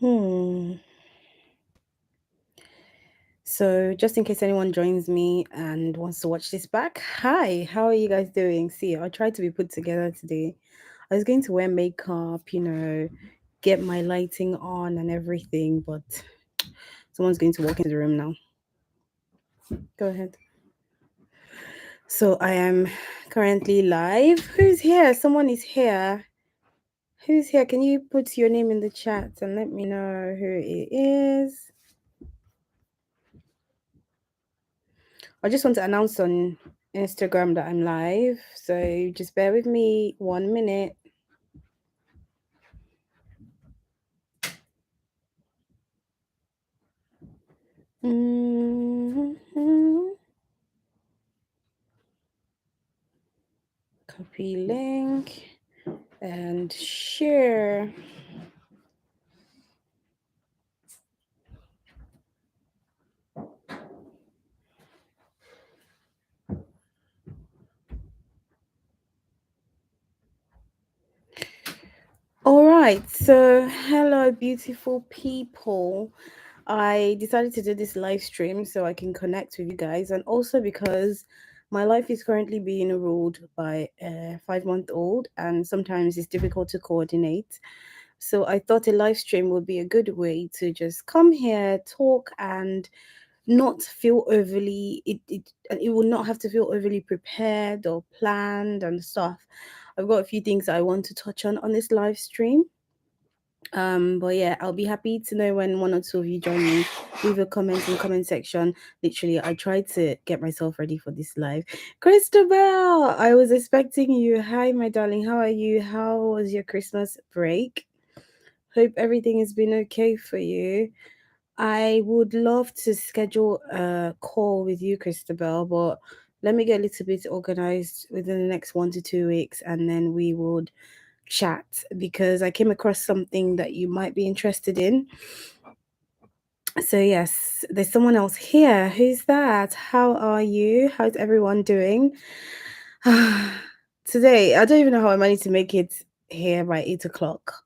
Hmm. So, just in case anyone joins me and wants to watch this back, hi, how are you guys doing? See, I tried to be put together today. I was going to wear makeup, get my lighting on and everything, but someone's going to walk into the room now. Go ahead. So, I am currently live. Who's here? Someone is here. Who's here? Can you put your name in the chat and let me know who it is? I just want to announce on Instagram that I'm live, so just bear with me 1 minute. Mhm. Copy link and share. All right, so hello, beautiful people. I decided to do this live stream so I can connect with you guys, and also because my life is currently being ruled by a 5-month-old, and sometimes it's difficult to coordinate. So I thought a live stream would be a good way to just come here, talk, and not feel overly it will not have to feel overly prepared or planned and stuff. I've got a few things I want to touch on this live stream. But yeah, I'll be happy to know when one or two of you join me. Leave a comment in the comment section. Literally, I tried to get myself ready for this live. Christabel, I was expecting you. Hi, my darling. How are you? How was your Christmas break? Hope everything has been okay for you. I would love to schedule a call with you, Christabel, but let me get a little bit organized within the next 1 to 2 weeks, and then we would chat because I came across something that you might be interested in. So, yes, there's someone else here. Who's that? How are you? How's everyone doing? Today, I don't even know how I managed to make it here by 8 o'clock.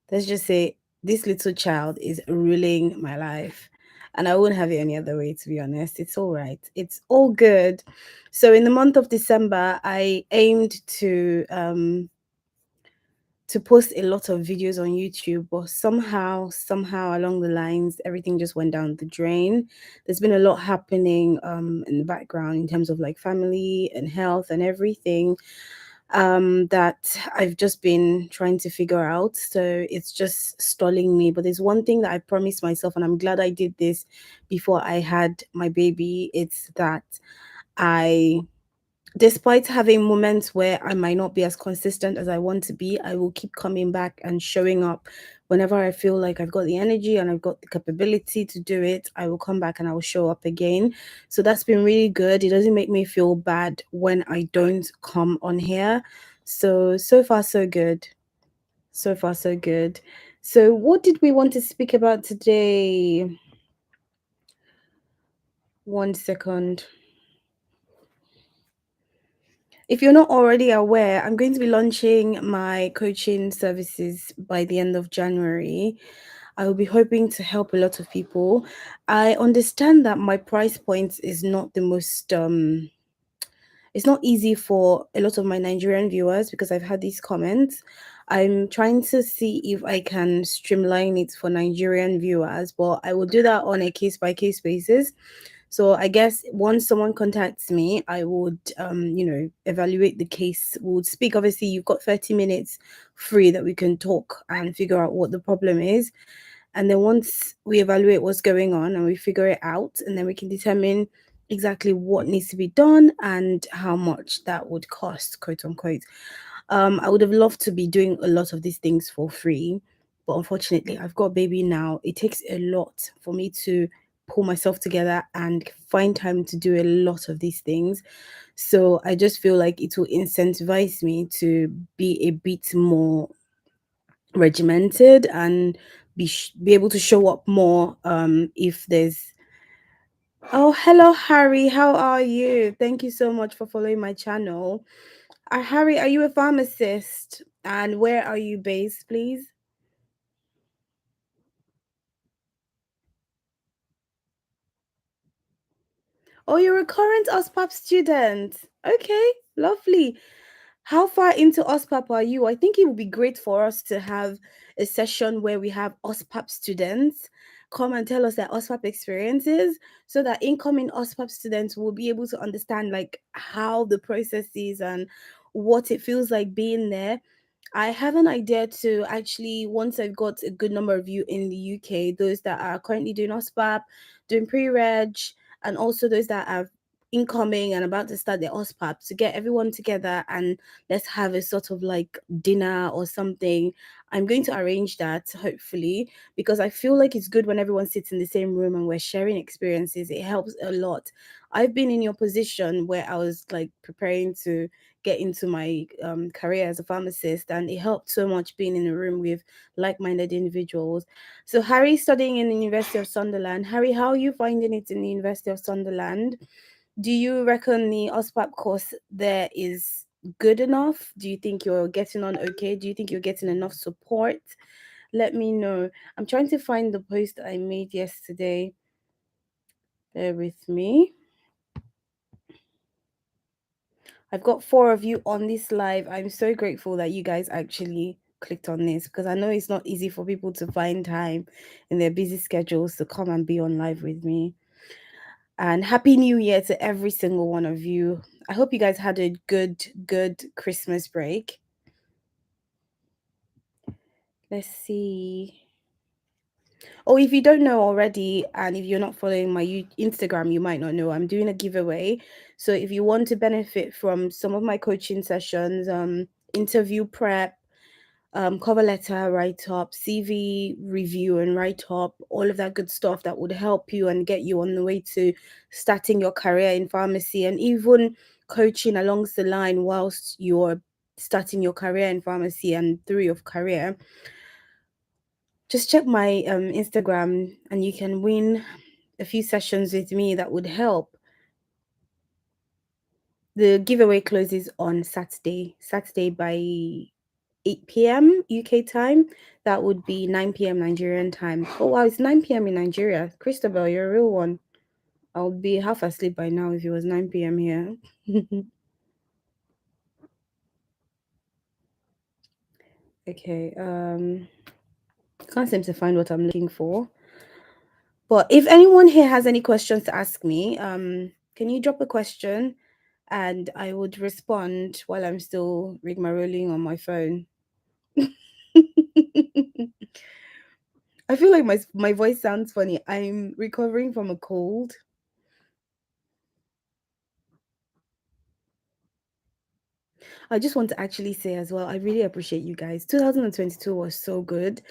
Let's just say this little child is ruling my life. And I wouldn't have it any other way, to be honest. It's all right. It's all good. So, in the month of December, I aimed to post a lot of videos on YouTube, but somehow along the lines, everything just went down the drain. There's been a lot happening in the background in terms of like family and health and everything that I've just been trying to figure out. So it's just stalling me. But there's one thing that I promised myself, and I'm glad I did this before I had my baby. It's that I despite having moments where I might not be as consistent as I want to be, I will keep coming back and showing up whenever I feel like I've got the energy and I've got the capability to do it. I will come back and I will show up again. So that's been really good. It doesn't make me feel bad when I don't come on here. So far, so good. So far, so good. So, what did we want to speak about today? 1 second. If you're not already aware, I'm going to be launching my coaching services by the end of January. I will be hoping to help a lot of people. I understand that my price point is not the most it's not easy for a lot of my Nigerian viewers because I've had these comments. I'm trying to see if I can streamline it for Nigerian viewers, but I will do that on a case by case basis. So I guess once someone contacts me, I would, evaluate the case. We would speak. Obviously, you've got 30 minutes free that we can talk and figure out what the problem is. And then once we evaluate what's going on and we figure it out, and then we can determine exactly what needs to be done and how much that would cost, quote unquote. I would have loved to be doing a lot of these things for free, but unfortunately, I've got a baby now. It takes a lot for me to pull myself together and find time to do a lot of these things. So I just feel like it will incentivize me to be a bit more regimented and be able to show up more if there's oh, hello Harry, how are you? Thank you so much for following my channel. Harry, are you a pharmacist? And where are you based, please? Oh, you're a current OSPAP student. Okay, lovely. How far into OSPAP are you? I think it would be great for us to have a session where we have OSPAP students come and tell us their OSPAP experiences so that incoming OSPAP students will be able to understand like how the process is and what it feels like being there. I have an idea to actually, once I've got a good number of you in the UK, those that are currently doing OSPAP, doing pre-reg, and also those that are incoming and about to start their OSPAP, to get everyone together and let's have a sort of like dinner or something. I'm going to arrange that hopefully because I feel like it's good when everyone sits in the same room and we're sharing experiences. It helps a lot. I've been in your position where I was like preparing to get into my career as a pharmacist, and it helped so much being in a room with like-minded individuals. So Harry's studying in the University of Sunderland. Harry, how are you finding it in the University of Sunderland? Do you reckon the OSPAP course there is good enough? Do you think you're getting on okay? Do you think you're getting enough support? Let me know. I'm trying to find the post I made yesterday. Bear with me. I've got four of you on this live. I'm so grateful that you guys actually clicked on this because I know it's not easy for people to find time in their busy schedules to come and be on live with me. And happy new year to every single one of you. I hope you guys had a good Christmas break. Let's see. Oh, if you don't know already, and if you're not following my Instagram, you might not know I'm doing a giveaway. So if you want to benefit from some of my coaching sessions, interview prep, cover letter write up, CV review and write up, all of that good stuff that would help you and get you on the way to starting your career in pharmacy, and even coaching along the line whilst you're starting your career in pharmacy and through your career. Just check my Instagram and you can win a few sessions with me that would help. The giveaway closes on Saturday by 8 p.m. UK time. That would be 9 p.m. Nigerian time. Oh wow, it's 9 p.m. in Nigeria. Christabel, you're a real one. I'll be half asleep by now if it was 9 p.m. here. Okay, can't seem to find what I'm looking for. But if anyone here has any questions to ask me, can you drop a question and I would respond while I'm still rigmaroling on my phone. I feel like my voice sounds funny. I'm recovering from a cold. I just want to actually say as well, I really appreciate you guys. 2022 was so good.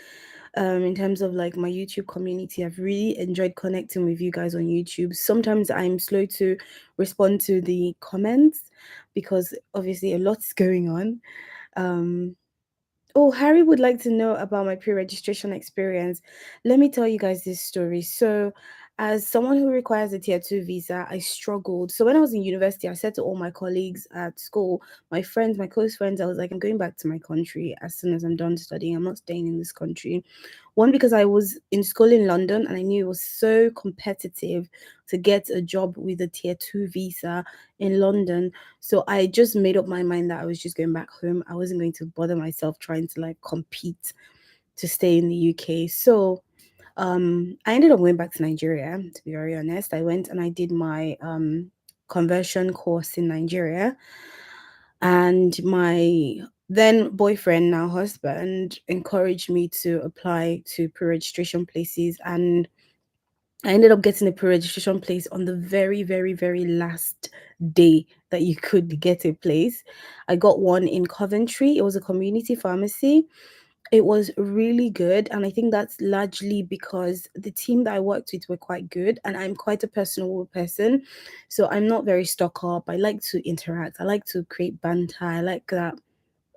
In terms of like my YouTube community, I've really enjoyed connecting with you guys on YouTube. Sometimes I'm slow to respond to the comments because obviously a lot's going on. Um, Oh, Harry would like to know about my pre-registration experience. Let me tell you guys this story. So, as someone who requires a tier 2 visa, I struggled. So, when I was in university, I said to all my colleagues at school, my friends, my close friends, I was like, I'm going back to my country as soon as I'm done studying. I'm not staying in this country. One, because I was in school in London and I knew it was so competitive to get a job with a tier 2 visa in London. So I just made up my mind that I was just going back home. I wasn't going to bother myself trying to like compete to stay in the UK. So I ended up going back to Nigeria, to be very honest. I went and I did my conversion course in Nigeria, and my then boyfriend, now husband, encouraged me to apply to pre-registration places, and I ended up getting a pre-registration place on the very last day that you could get a place. I got one in Coventry. It was a community pharmacy. It was really good, and I think that's largely because the team that I worked with were quite good, and I'm quite a personal person, so I'm not very stuck up. I like to interact. I like to create banter. I like that,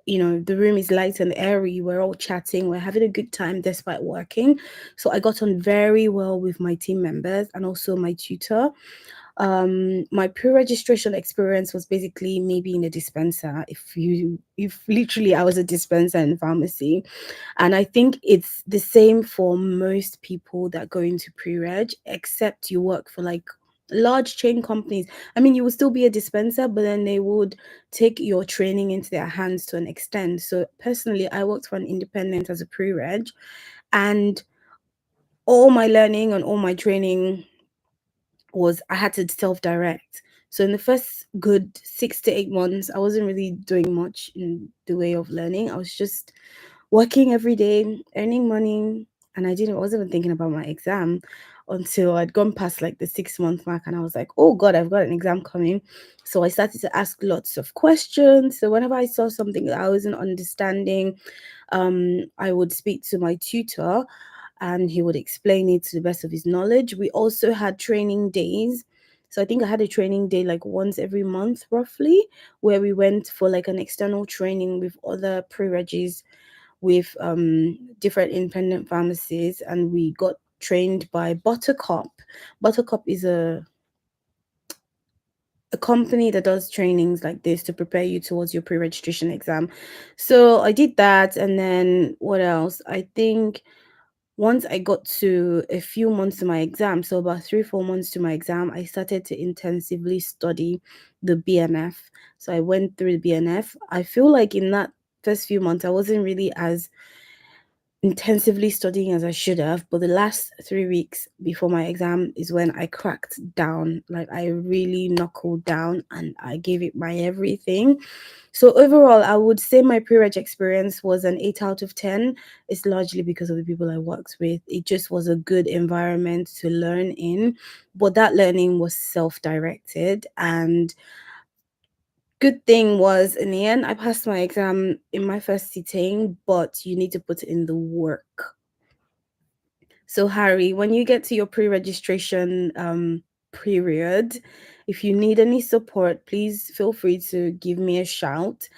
the room is light and airy. We're all chatting, we're having a good time despite working. So I got on very well with my team members and also my tutor. My pre-registration experience was basically maybe in a dispenser. If literally I was a dispenser in pharmacy, and I think it's the same for most people that go into pre-reg, except you work for like large chain companies. I mean, you will still be a dispenser, but then they would take your training into their hands to an extent. So personally, I worked for an independent as a pre-reg, and all my learning and all my training was I had to self-direct. So in the first good 6 to 8 months, I wasn't really doing much in the way of learning. I was just working every day, earning money, and I wasn't even thinking about my exam until I'd gone past like the 6 month mark, and I was like, oh God, I've got an exam coming. So I started to ask lots of questions. So whenever I saw something that I wasn't understanding, I would speak to my tutor and he would explain it to the best of his knowledge. We also had training days. So I think I had a training day like once every month, roughly, where we went for like an external training with other pre-regis, with different independent pharmacies, and we got trained by Buttercup. Buttercup is a company that does trainings like this to prepare you towards your pre-registration exam. So I did that, and then what else? I think once I got to a few months to my exam, so about 3, 4 months to my exam, I started to intensively study the BNF. So I went through the BNF. I feel like in that first few months, I wasn't really as intensively studying as I should have, but the last 3 weeks before my exam is when I cracked down. Like I really knuckled down and I gave it my everything. So overall, I would say my pre-reg experience was an 8 out of 10. It's largely because of the people I worked with. It just was a good environment to learn in, but that learning was self-directed. And good thing was in the end, I passed my exam in my first sitting, but you need to put in the work. So, Harry, when you get to your pre registration period, if you need any support, please feel free to give me a shout.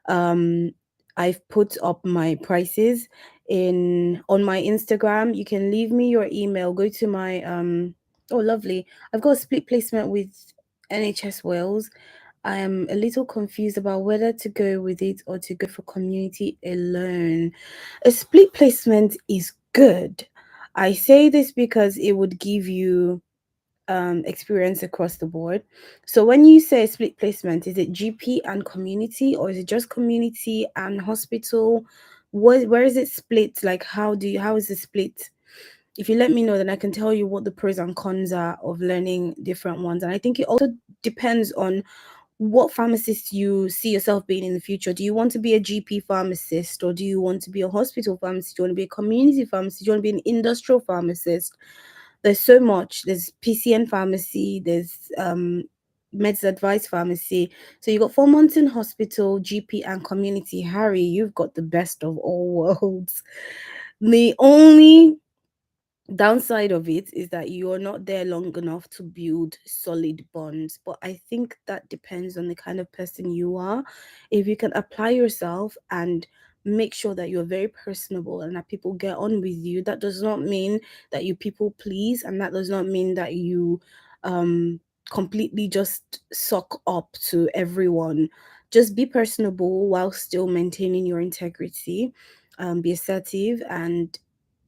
Um, I've put up my prices in on my Instagram. You can leave me your email. Go to my oh lovely. I've got a split placement with NHS Wales. I am a little confused about whether to go with it or to go for community alone. A split placement is good. I say this because it would give you experience across the board. So when you say split placement, is it GP and community, or is it just community and hospital? Where is it split? Like how is it split? If you let me know, then I can tell you what the pros and cons are of learning different ones. And I think it also depends on what pharmacist you see yourself being in the future. Do you want to be a GP pharmacist, or do you want to be a hospital pharmacist? Do you want to be a community pharmacist? Do you want to be an industrial pharmacist? There's so much. There's PCN pharmacy, there's meds advice pharmacy. So you got 4 months in hospital, GP, and community. Harry, you've got the best of all worlds. The only downside of it is that you're not there long enough to build solid bonds, but I think that depends on the kind of person you are. If you can apply yourself and make sure that you're very personable and that people get on with you, that does not mean that you people please, and that does not mean that you completely just suck up to everyone. Just be personable while still maintaining your integrity. Be assertive and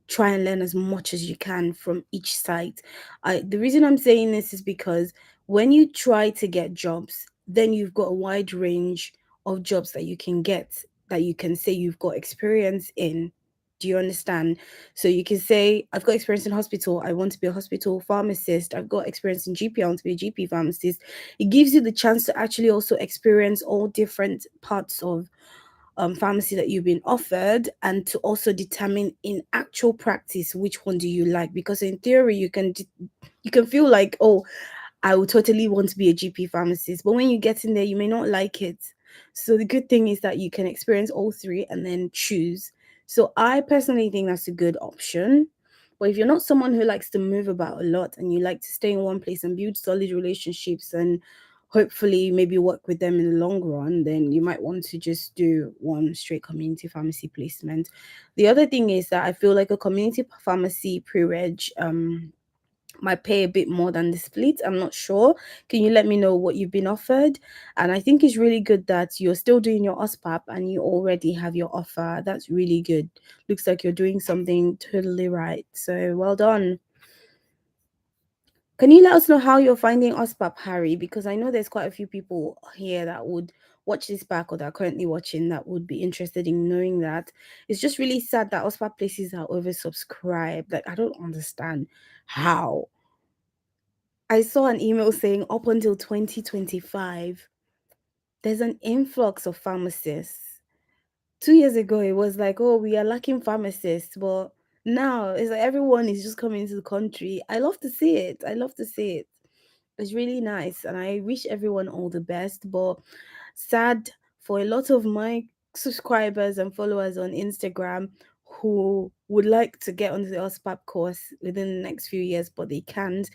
try and learn as much as you can from each site. The reason I'm saying this is because when you try to get jobs, then you've got a wide range of jobs that you can get, that you can say you've got experience in. Do you understand? So you can say, I've got experience in hospital, I want to be a hospital pharmacist. I've got experience in GP, I want to be a GP pharmacist. It gives you the chance to actually also experience all different parts of pharmacy that you've been offered, and to also determine in actual practice which one do you like, because in theory you can feel like, oh, I would totally want to be a GP pharmacist, but when you get in there you may not like it. So the good thing is that you can experience all three and then choose. So I personally think that's a good option. But if you're not someone who likes to move about a lot and you like to stay in one place and build solid relationships and hopefully maybe work with them in the long run, then you might want to just do one straight community pharmacy placement. The other thing is that I feel like a community pharmacy pre-reg might pay a bit more than the split. I'm not sure. Can you let me know what you've been offered? And I think it's really good that you're still doing your OSPAP and you already have your offer. That's really good. Looks like you're doing something totally right. So well done. Can you let us know how you're finding OSPAP, Harry? Because I know there's quite a few people here that would watch this back or that are currently watching that would be interested in knowing that. It's just really sad that OSPAP places are oversubscribed. Like, I don't understand how. I saw an email saying up until 2025, there's an influx of pharmacists. 2 years ago, it was like, oh, we are lacking pharmacists. But now it's like everyone is just coming into the country. I love to see it. I love to see it. It's really nice, and I wish everyone all the best. But sad for a lot of my subscribers and followers on Instagram who would like to get onto the OSPAP course within the next few years, but they can't.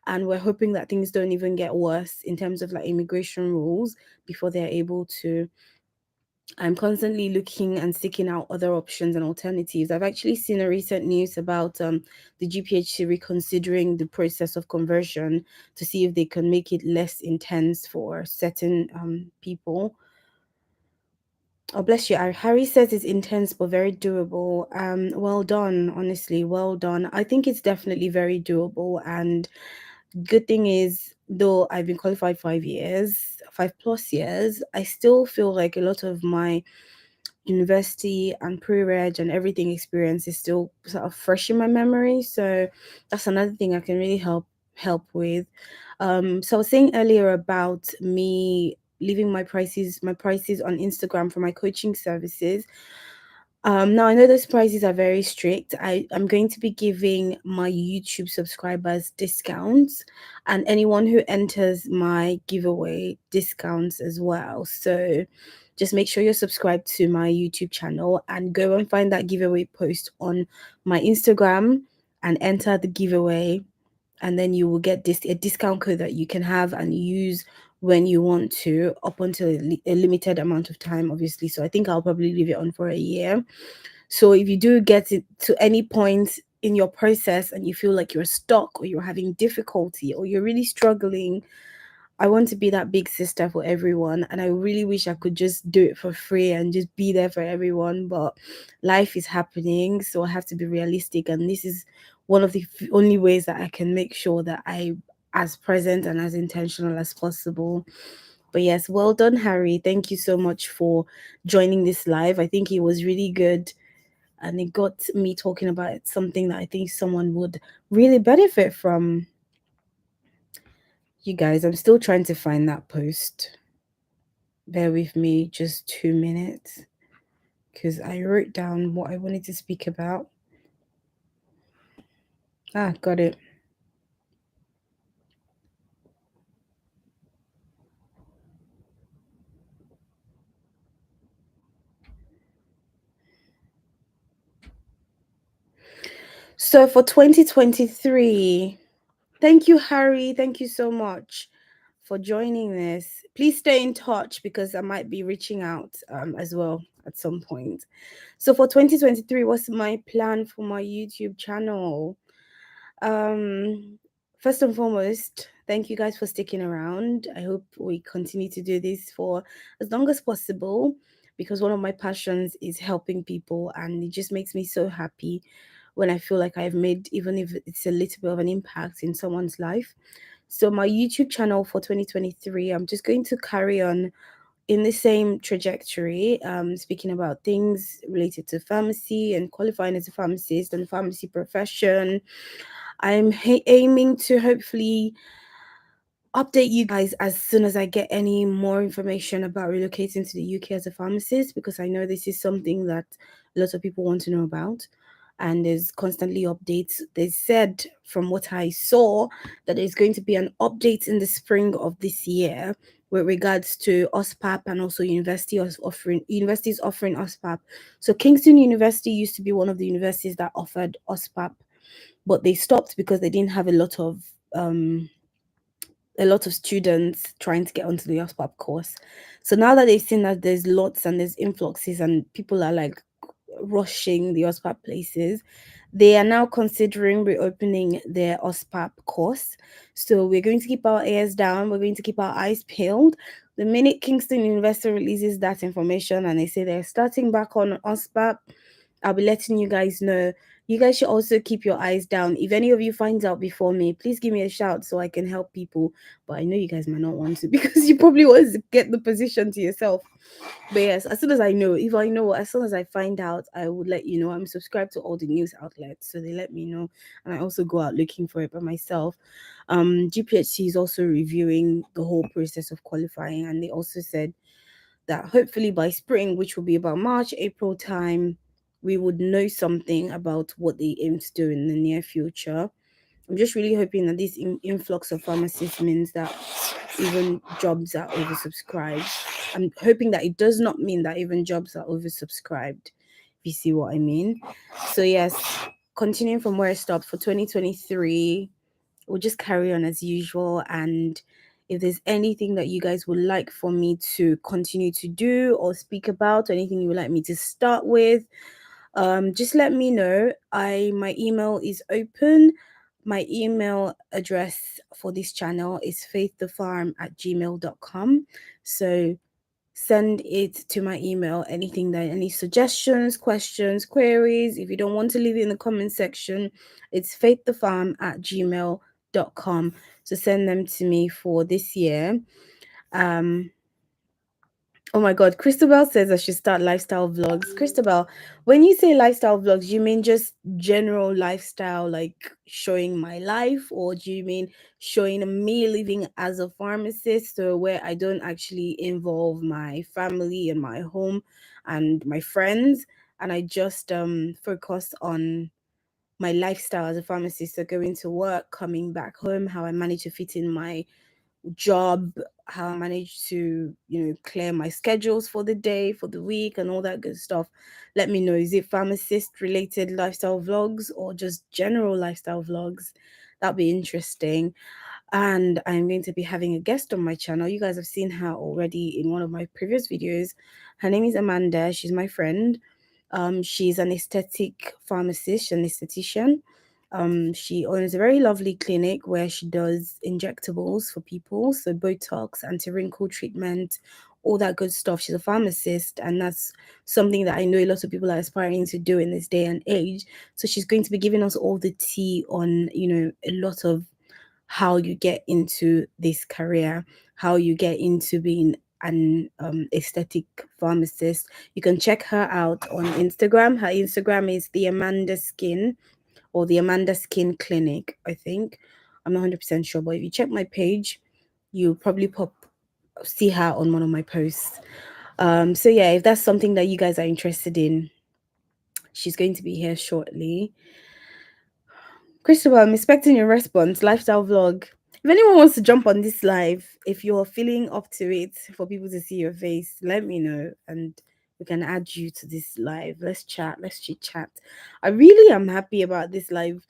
And we're hoping that things don't even get worse in terms of like immigration rules before they're able to. I'm constantly looking and seeking out other options and alternatives. I've actually seen a recent news about the GPHC reconsidering the process of conversion to see if they can make it less intense for certain people. Oh, bless you. Harry says it's intense but very doable. Well done, honestly. Well done. I think it's definitely very doable. And good thing is, though I've been qualified 5 years, 5 plus years, I still feel like a lot of my university and pre-reg and everything experience is still sort of fresh in my memory. So that's another thing I can really help with. So I was saying earlier about me leaving my prices on Instagram for my coaching services. Now I know those prices are very strict. I'm going to be giving my YouTube subscribers discounts and anyone who enters my giveaway discounts as well. So just make sure you're subscribed to my YouTube channel and go and find that giveaway post on my Instagram and enter the giveaway, and then you will get this a discount code that you can have and use when you want to, up until a limited amount of time, obviously. So I think I'll probably leave it on for a year. So if you do get it to any point in your process and you feel like you're stuck or you're having difficulty or you're really struggling, I want to be that big sister for everyone. And I really wish I could just do it for free and just be there for everyone. But life is happening. So I have to be realistic. And this is one of the only ways that I can make sure that I as present and as intentional as possible. But yes, well done, Harry. Thank you so much for joining this live. I think it was really good and it got me talking about something that I think someone would really benefit from. You guys, I'm still trying to find that post. Bear with me just 2 minutes because I wrote down what I wanted to speak about. Ah, got it. So for 2023, thank you, Harry. Thank you so much for joining this. Please stay in touch because I might be reaching out as well at some point. So for 2023, what's my plan for my YouTube channel? Um, First and foremost, thank you guys for sticking around. I hope we continue to do this for as long as possible because one of my passions is helping people, and it just makes me so happy when I feel like I've made, even if it's a little bit of an impact in someone's life. So, my YouTube channel for 2023, I'm just going to carry on in the same trajectory, speaking about things related to pharmacy and qualifying as a pharmacist and pharmacy profession. I'm aiming to hopefully update you guys as soon as I get any more information about relocating to the UK as a pharmacist, because I know this is something that a lot of people want to know about. And there's constantly updates. They said, from what I saw, that there's going to be an update in the spring of this year with regards to OSPAP and also universities offering OSPAP. So Kingston University used to be one of the universities that offered OSPAP, but they stopped because they didn't have um a lot of students trying to get onto the OSPAP course. So now that they've seen that there's lots and there's influxes and people are like rushing the OSPAP places, they are now considering reopening their OSPAP course. So we're going to keep our ears down. We're going to keep our eyes peeled. The minute Kingston University releases that information and they say they're starting back on OSPAP, I'll be letting you guys know. You guys should also keep your eyes down. If any of you finds out before me, please give me a shout so I can help people. But I know you guys might not want to because you probably want to get the position to yourself. But yes, as soon as I know, if I know, as soon as I find out, I would let you know. I'm subscribed to all the news outlets, so they let me know, and I also go out looking for it by myself. GPHC is also reviewing the whole process of qualifying, and they also said that hopefully by spring, which will be about March, April time, we would know something about what they aim to do in the near future. I'm just really hoping that this influx of pharmacists means that even jobs are oversubscribed. I'm hoping that it does not mean that even jobs are oversubscribed, if you see what I mean. So, yes, continuing from where I stopped for 2023, we'll just carry on as usual. And if there's anything that you guys would like for me to continue to do or speak about, or anything you would like me to start with, just let me know. My email is open. My email address for this channel is faiththefarm@gmail.com. So send it to my email. Anything that any suggestions, questions, queries. If you don't want to leave it in the comment section, it's faiththefarm@gmail.com. So send them to me for this year. Um Oh my God, Christabel says I should start lifestyle vlogs. Christabel, when you say lifestyle vlogs, you mean just general lifestyle, like showing my life, or do you mean showing me living as a pharmacist, so where I don't actually involve my family and my home and my friends, and I just focus on my lifestyle as a pharmacist, so going to work, coming back home, how I manage to fit in my job, how I manage to, clear my schedules for the day, for the week, and all that good stuff. Let me know. Is it pharmacist related lifestyle vlogs or just general lifestyle vlogs? That'd be interesting. And I'm going to be having a guest on my channel. You guys have seen her already in one of my previous videos. Her name is Amanda. She's my friend. She's an aesthetic pharmacist, an esthetician. She owns a very lovely clinic where she does injectables for people, so Botox, anti-wrinkle treatment, all that good stuff. She's a pharmacist, and that's something that I know a lot of people are aspiring to do in this day and age. So she's going to be giving us all the tea on, a lot of how you get into this career, how you get into being an aesthetic pharmacist. You can check her out on Instagram. Her Instagram is the Amanda Skin or the Amanda Skin Clinic, I think. I'm not 100% sure, but if you check my page, you'll probably see her on one of my posts. So yeah, if that's something that you guys are interested in, she's going to be here shortly. Christopher, I'm expecting your response. Lifestyle vlog. If anyone wants to jump on this live, if you're feeling up to it for people to see your face, let me know and we can add you to this live. Let's chat. Let's chit chat. I really am happy about this live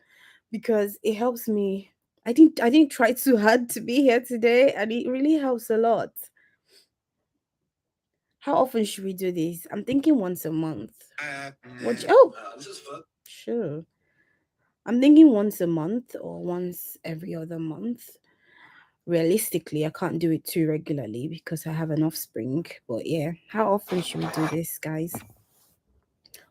because it helps me. I didn't try too hard to be here today, and it really helps a lot. How often should we do this? I'm thinking once a month. Oh, sure. I'm thinking once a month or once every other month. Realistically, I can't do it too regularly because I have an offspring. But yeah, how often should we do this, guys?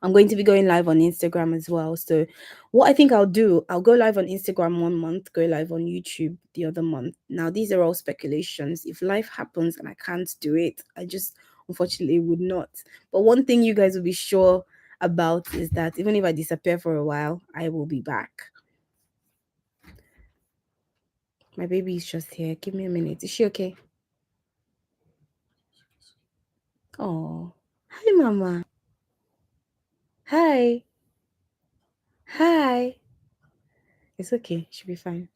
I'm going to be going live on Instagram as well. So, what I think I'll do, I'll go live on Instagram one month, go live on YouTube the other month. Now, these are all speculations. If life happens and I can't do it, I just unfortunately would not. But one thing you guys will be sure about is that even if I disappear for a while, I will be back. My baby is just here. Give me a minute. Is she okay? Oh, hi, Mama. Hi. Hi. It's okay. She'll be fine.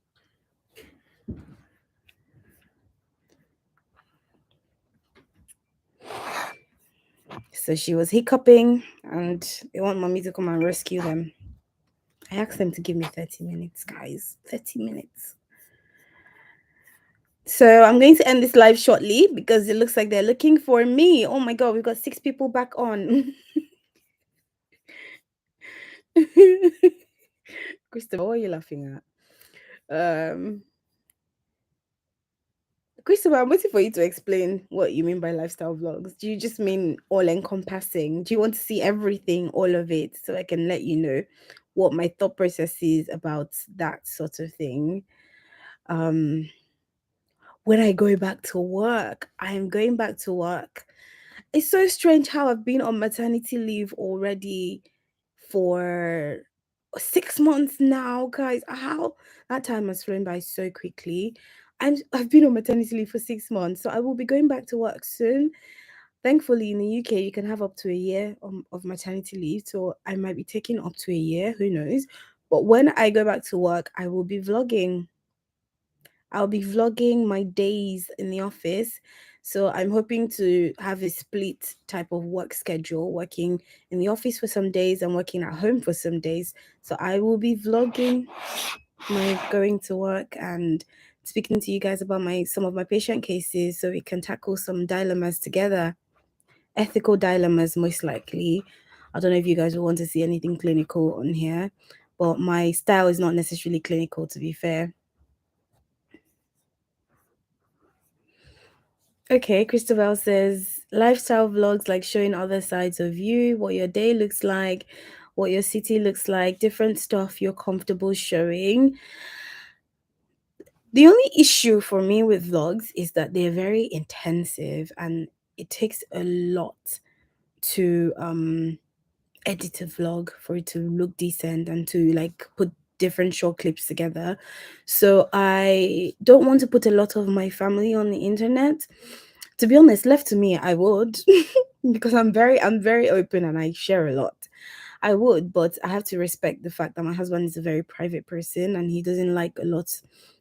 So she was hiccuping and they want mommy to come and rescue them. I asked them to give me 30 minutes, guys. 30 minutes. So I'm going to end this live shortly because it looks like they're looking for me. Oh my God, we've got 6 people back on. Christopher, what are you laughing at? Christopher, I'm waiting for you to explain what you mean by lifestyle vlogs. Do you just mean all encompassing? Do you want to see everything, all of it, so I can let you know what my thought process is about that sort of thing? Um, when I go back to work, I am going back to work. It's so strange how I've been on maternity leave already for 6 months now, guys. How that time has flown by so quickly. I've been on maternity leave for 6 months, so I will be going back to work soon. Thankfully, in the UK, you can have up to a year of maternity leave, so I might be taking up to a year. Who knows? But when I go back to work, I will be vlogging. I'll be vlogging my days in the office. So I'm hoping to have a split type of work schedule, working in the office for some days and working at home for some days. So I will be vlogging my going to work and speaking to you guys about my some of my patient cases so we can tackle some dilemmas together. Ethical dilemmas most likely. I don't know if you guys will want to see anything clinical on here, but my style is not necessarily clinical to be fair. Okay, Christabel says lifestyle vlogs like showing other sides of you, what your day looks like, what your city looks like, different stuff you're comfortable showing. The only issue for me with vlogs is that they're very intensive and it takes a lot to edit a vlog for it to look decent and to like put different short clips together. So I don't want to put a lot of my family on the internet. To be honest, left to me, I would because I'm very open and I share a lot. I would, but I have to respect the fact that my husband is a very private person and he doesn't like a lot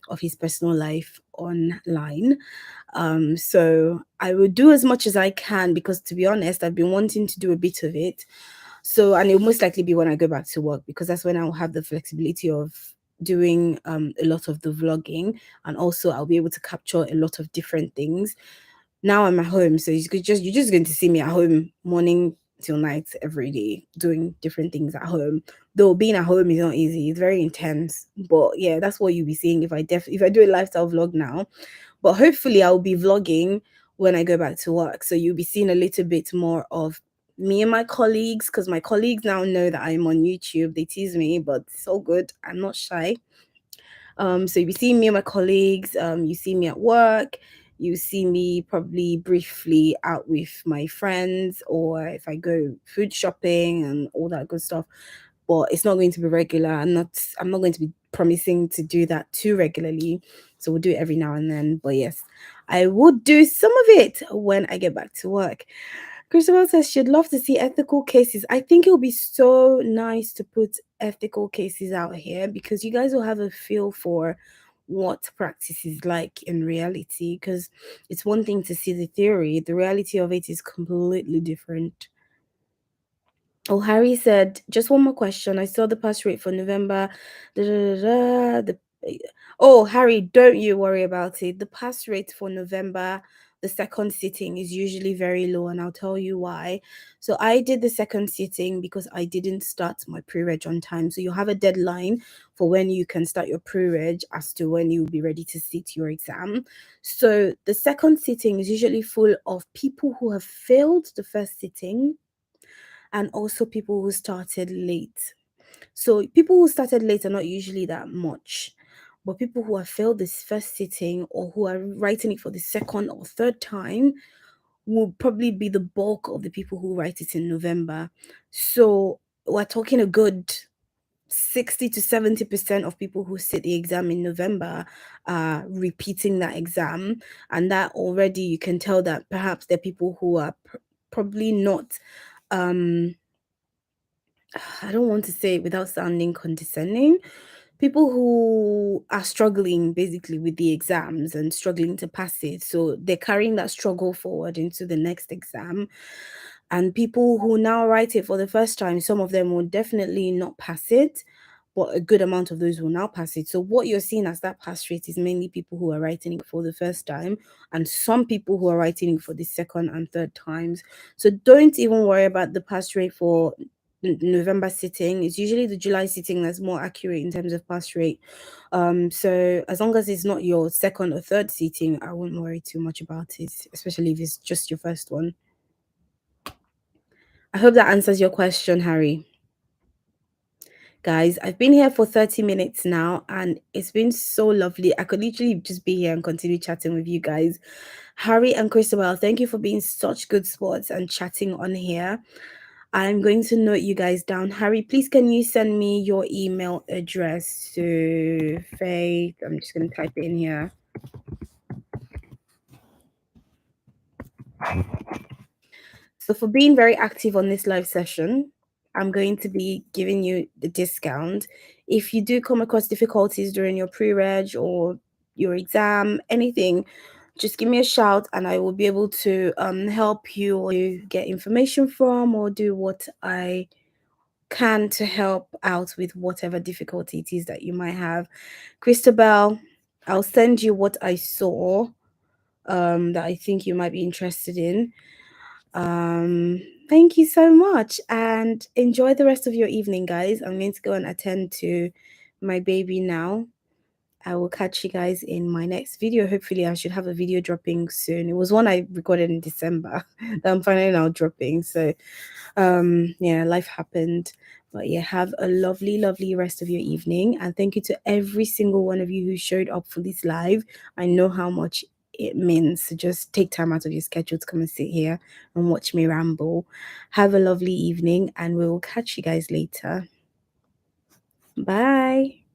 of his personal life online. So I will do as much as I can because to be honest, I've been wanting to do a bit of it. So, and it'll most likely be when I go back to work because that's when I'll have the flexibility of doing a lot of the vlogging, and also I'll be able to capture a lot of different things. Now I'm at home, so you're just going to see me at home morning till night every day doing different things at home. Though being at home is not easy, it's very intense. But yeah, that's what you'll be seeing if I do a lifestyle vlog now. But hopefully I'll be vlogging when I go back to work. So you'll be seeing a little bit more of me and my colleagues because my colleagues now know that I'm on YouTube. They tease me, but it's all good. I'm not shy. So you see me and my colleagues, you see me at work, you see me probably briefly out with my friends, or if I go food shopping and all that good stuff. But it's not going to be regular. I'm not going to be promising to do that too regularly. So we'll do it every now and then. But yes, I would do some of it when I get back to work. Christopher says she'd love to see ethical cases. I think it would be so nice to put ethical cases out here because you guys will have a feel for what practice is like in reality. Because it's one thing to see the theory, the reality of it is completely different. Oh, Harry said, just one more question. I saw the pass rate for November. Da, da, da, da, oh, Harry, don't you worry about it. The pass rate for November, the second sitting is usually very low, and I'll tell you why. So I did the second sitting because I didn't start my pre-reg on time. So you have a deadline for when you can start your pre-reg as to when you'll be ready to sit your exam. So the second sitting is usually full of people who have failed the first sitting and also people who started late. So people who started late are not usually that much, but people who have failed this first sitting or who are writing it for the second or third time will probably be the bulk of the people who write it in November. So we're talking a good 60 to 70% of people who sit the exam in November are repeating that exam. And that already you can tell that perhaps there are people who are probably not um I don't want to say it without sounding condescending. People who are struggling basically with the exams and struggling to pass it. So they're carrying that struggle forward into the next exam. And people who now write it for the first time, some of them will definitely not pass it, but a good amount of those will now pass it. So what you're seeing as that pass rate is mainly people who are writing it for the first time and some people who are writing it for the second and third times. So don't even worry about the pass rate for November sitting. It's usually the July sitting that's more accurate in terms of pass rate. So as long as it's not your second or third sitting, I wouldn't worry too much about it, especially if it's just your first one. I hope that answers your question, Harry. Guys, I've been here for 30 minutes now and it's been so lovely. I could literally just be here and continue chatting with you guys. Harry and Christabel, thank you for being such good sports and chatting on here. I'm going to note you guys down. Harry, please can you send me your email address to Faith? I'm just going to type it in here. So for being very active on this live session, I'm going to be giving you the discount. If you do come across difficulties during your pre-reg or your exam, anything, just give me a shout and I will be able to help you get information from or do what I can to help out with whatever difficulty it is that you might have. Christabel, I'll send you what I saw that I think you might be interested in. Thank you so much and enjoy the rest of your evening, guys. I'm going to go and attend to my baby now. I will catch you guys in my next video. Hopefully, I should have a video dropping soon. It was one I recorded in December that I'm finally now dropping. So, yeah, life happened. But yeah, have a lovely, lovely rest of your evening. And thank you to every single one of you who showed up for this live. I know how much it means to just take time out of your schedule to come and sit here and watch me ramble. Have a lovely evening, and we will catch you guys later. Bye.